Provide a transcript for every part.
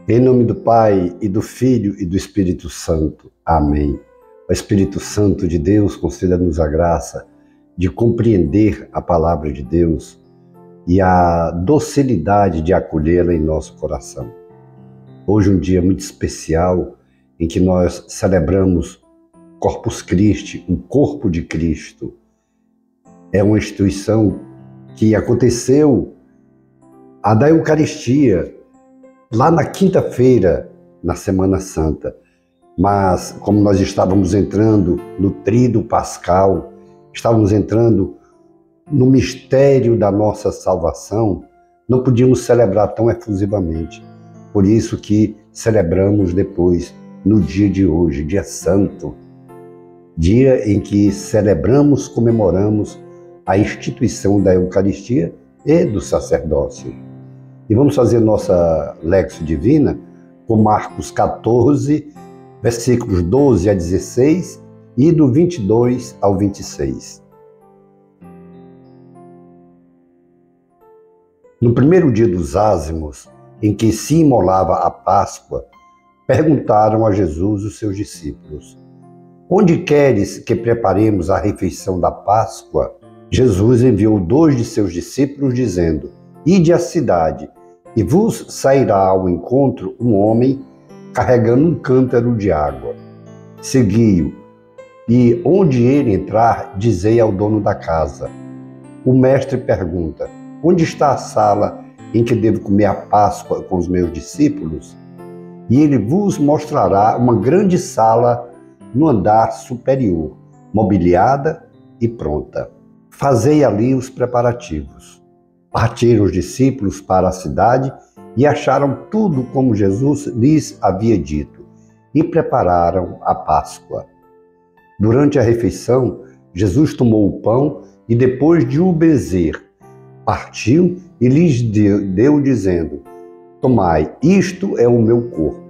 Em nome do Pai, e do Filho, e do Espírito Santo. Amém. O Espírito Santo de Deus conceda-nos a graça de compreender a palavra de Deus e a docilidade de acolhê-la em nosso coração. Hoje um dia muito especial em que nós celebramos Corpus Christi, o corpo de Cristo. É uma instituição que aconteceu a da Eucaristia lá na quinta-feira, na Semana Santa. Mas como nós estávamos entrando no tríduo pascal, estávamos entrando no mistério da nossa salvação, não podíamos celebrar tão efusivamente. Por isso que celebramos depois, no dia de hoje, dia santo, dia em que celebramos, comemoramos a instituição da Eucaristia e do sacerdócio. E vamos fazer nossa Lexio Divina com Marcos 14, versículos 12 a 16 e do 22 ao 26. No primeiro dia dos ázimos, em que se imolava a Páscoa, perguntaram a Jesus os seus discípulos: "Onde queres que preparemos a refeição da Páscoa?" Jesus enviou 2 de seus discípulos, dizendo: "Ide à cidade, e vos sairá ao encontro um homem carregando um cântaro de água. Segui-o, e onde ele entrar, dizei ao dono da casa: o mestre pergunta: onde está a sala em que devo comer a Páscoa com os meus discípulos? E ele vos mostrará uma grande sala no andar superior, mobiliada e pronta. Fazei ali os preparativos." Partiram os discípulos para a cidade e acharam tudo como Jesus lhes havia dito, e prepararam a Páscoa. Durante a refeição, Jesus tomou o pão e, depois de o benzer, partiu e lhes deu dizendo: "Tomai, isto é o meu corpo."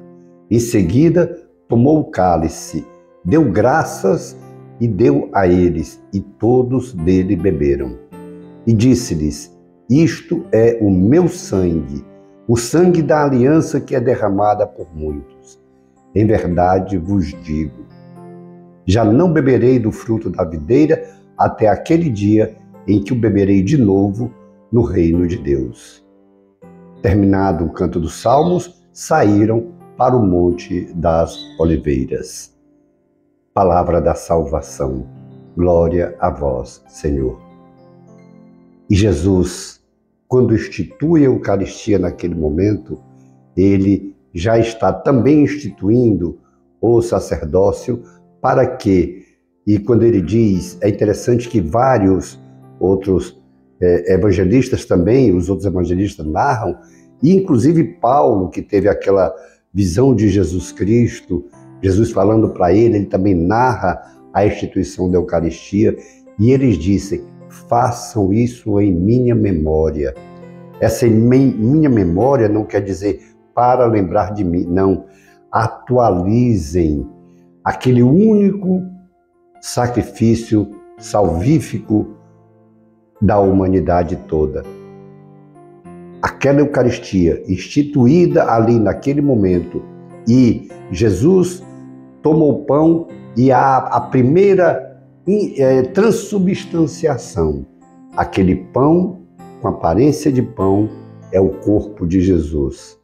Em seguida, tomou o cálice, deu graças e deu a eles, e todos dele beberam. E disse-lhes: "Isto é o meu sangue, o sangue da aliança que é derramada por muitos. Em verdade vos digo, já não beberei do fruto da videira até aquele dia em que o beberei de novo no reino de Deus." Terminado o canto dos salmos, saíram para o Monte das Oliveiras. Palavra da salvação. Glória a vós, Senhor. E Jesus, quando institui a Eucaristia naquele momento, ele já está também instituindo o sacerdócio para que, e quando ele diz, é interessante que vários outros evangelistas também, os outros evangelistas narram, e inclusive Paulo, que teve aquela visão de Jesus Cristo, Jesus falando para ele também narra a instituição da Eucaristia, e eles dizem: "Façam isso em minha memória." Essa em minha memória não quer dizer para lembrar de mim, não. Atualizem aquele único sacrifício salvífico da humanidade toda. Aquela Eucaristia instituída ali naquele momento, e Jesus tomou o pão e a primeira transubstanciação. Aquele pão com aparência de pão é o corpo de Jesus.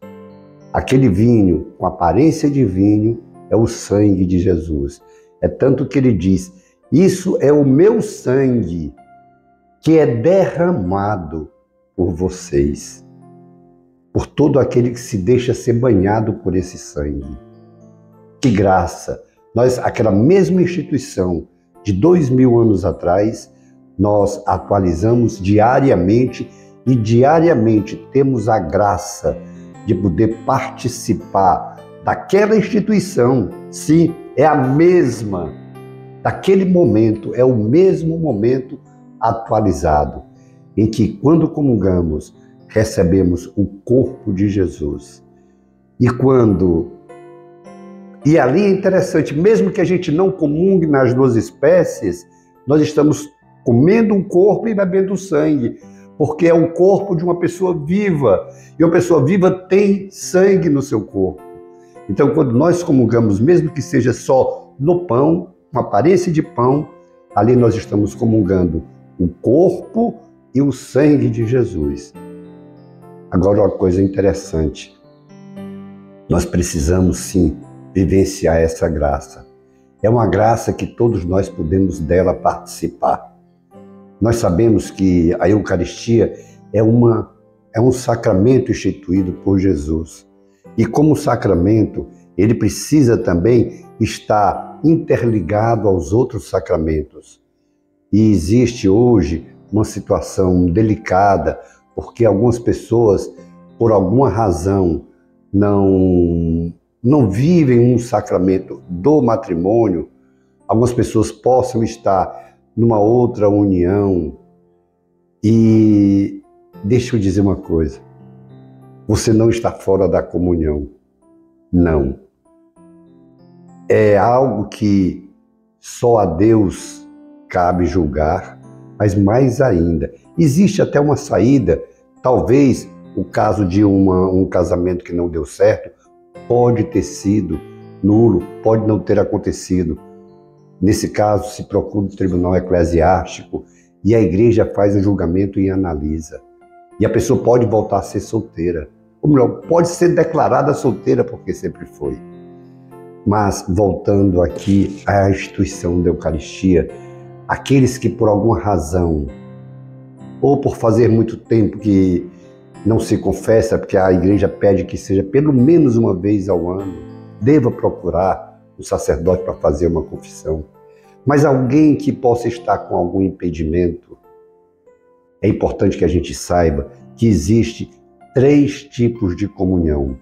Aquele vinho com aparência de vinho é o sangue de Jesus. É tanto que ele diz: "Isso é o meu sangue que é derramado por vocês, por todo aquele que se deixa ser banhado por esse sangue." Que graça! Nós, aquela mesma instituição de 2000 anos atrás, nós atualizamos diariamente, e diariamente temos a graça de poder participar daquela instituição. Sim, é a mesma, daquele momento, é o mesmo momento atualizado, em que, quando comungamos, recebemos o corpo de Jesus. E ali é interessante, mesmo que a gente não comungue nas duas espécies, nós estamos comendo o corpo e bebendo o sangue, porque é o corpo de uma pessoa viva, e uma pessoa viva tem sangue no seu corpo. Então, quando nós comungamos, mesmo que seja só no pão, uma aparência de pão, ali nós estamos comungando o corpo e o sangue de Jesus. Agora, uma coisa interessante, nós precisamos sim vivenciar essa graça. É uma graça que todos nós podemos dela participar. Nós sabemos que a Eucaristia é um sacramento instituído por Jesus. E como sacramento, ele precisa também estar interligado aos outros sacramentos. E existe hoje uma situação delicada, porque algumas pessoas, por alguma razão, não vivem um sacramento do matrimônio. Algumas pessoas possam estar numa outra união. E deixa eu dizer uma coisa, você não está fora da comunhão, não. É algo que só a Deus cabe julgar, mas mais ainda, existe até uma saída. Talvez o caso de um casamento que não deu certo pode ter sido nulo, pode não ter acontecido. Nesse caso, se procura o tribunal eclesiástico e a igreja faz o julgamento e analisa. E a pessoa pode voltar a ser solteira. Ou melhor, pode ser declarada solteira porque sempre foi. Mas, voltando aqui à instituição da Eucaristia, aqueles que por alguma razão, ou por fazer muito tempo que não se confessa, porque a igreja pede que seja pelo menos uma vez ao ano, deva procurar o sacerdote para fazer uma confissão. Mas alguém que possa estar com algum impedimento, é importante que a gente saiba que existe 3 tipos de comunhão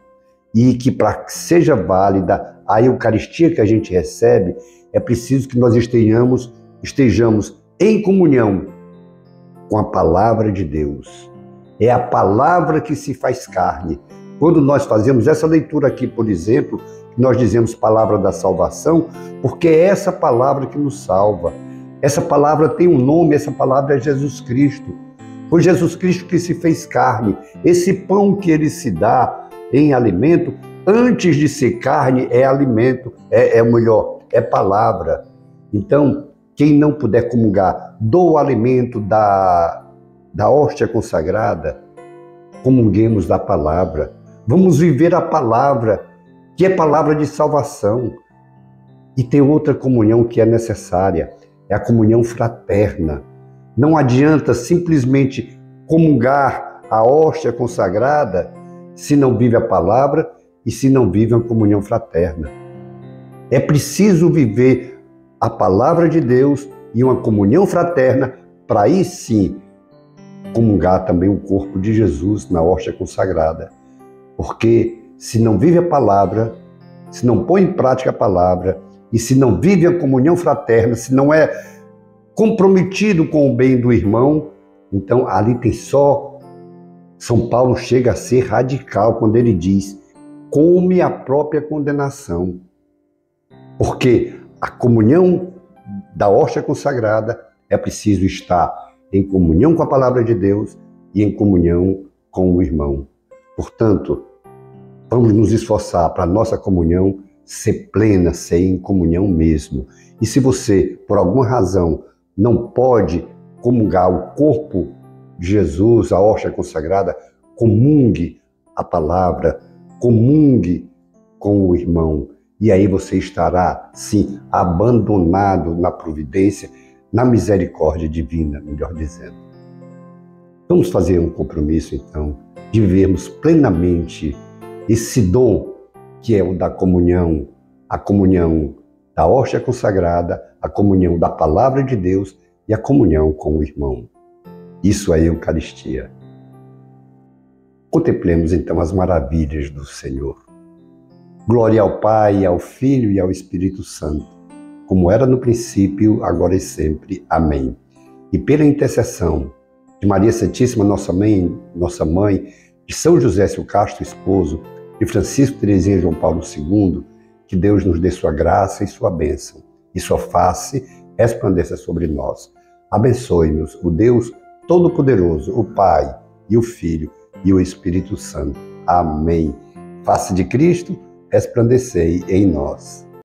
e que para que seja válida a Eucaristia que a gente recebe, é preciso que nós estejamos em comunhão com a palavra de Deus. É a palavra que se faz carne. Quando nós fazemos essa leitura aqui, por exemplo, nós dizemos palavra da salvação, porque é essa palavra que nos salva. Essa palavra tem um nome, essa palavra é Jesus Cristo. Foi Jesus Cristo que se fez carne. Esse pão que ele se dá em alimento, antes de ser carne, é alimento, é palavra. Então, quem não puder comungar do alimento da hóstia consagrada, comunguemos da palavra. Vamos viver a palavra, que é palavra de salvação. E tem outra comunhão que é necessária, é a comunhão fraterna. Não adianta simplesmente comungar a hóstia consagrada se não vive a palavra e se não vive a comunhão fraterna. É preciso viver a palavra de Deus e uma comunhão fraterna para aí sim comungar também o corpo de Jesus na hóstia consagrada. Porque se não vive a palavra, se não põe em prática a palavra e se não vive a comunhão fraterna, se não é comprometido com o bem do irmão, então ali tem só... São Paulo chega a ser radical quando ele diz: come a própria condenação. Porque a comunhão da hóstia consagrada é preciso estar em comunhão com a palavra de Deus e em comunhão com o irmão. Portanto, vamos nos esforçar para a nossa comunhão ser plena, ser em comunhão mesmo. E se você, por alguma razão, não pode comungar o corpo de Jesus, a hóstia consagrada, comungue a palavra, comungue com o irmão. E aí você estará, sim, abandonado na providência, na misericórdia divina, melhor dizendo. Vamos fazer um compromisso, então, de vivermos plenamente esse dom que é o da comunhão, a comunhão da hóstia consagrada, a comunhão da palavra de Deus e a comunhão com o irmão. Isso é a Eucaristia. Contemplemos então as maravilhas do Senhor. Glória ao Pai, ao Filho e ao Espírito Santo, como era no princípio, agora e sempre. Amém. E pela intercessão de Maria Santíssima, nossa mãe, de São José, seu casto esposo, de Francisco, Teresinha e João Paulo II, que Deus nos dê sua graça e sua bênção, e sua face resplandeça sobre nós. Abençoe-nos o Deus Todo-Poderoso, o Pai e o Filho e o Espírito Santo. Amém. Face de Cristo, resplandecei em nós.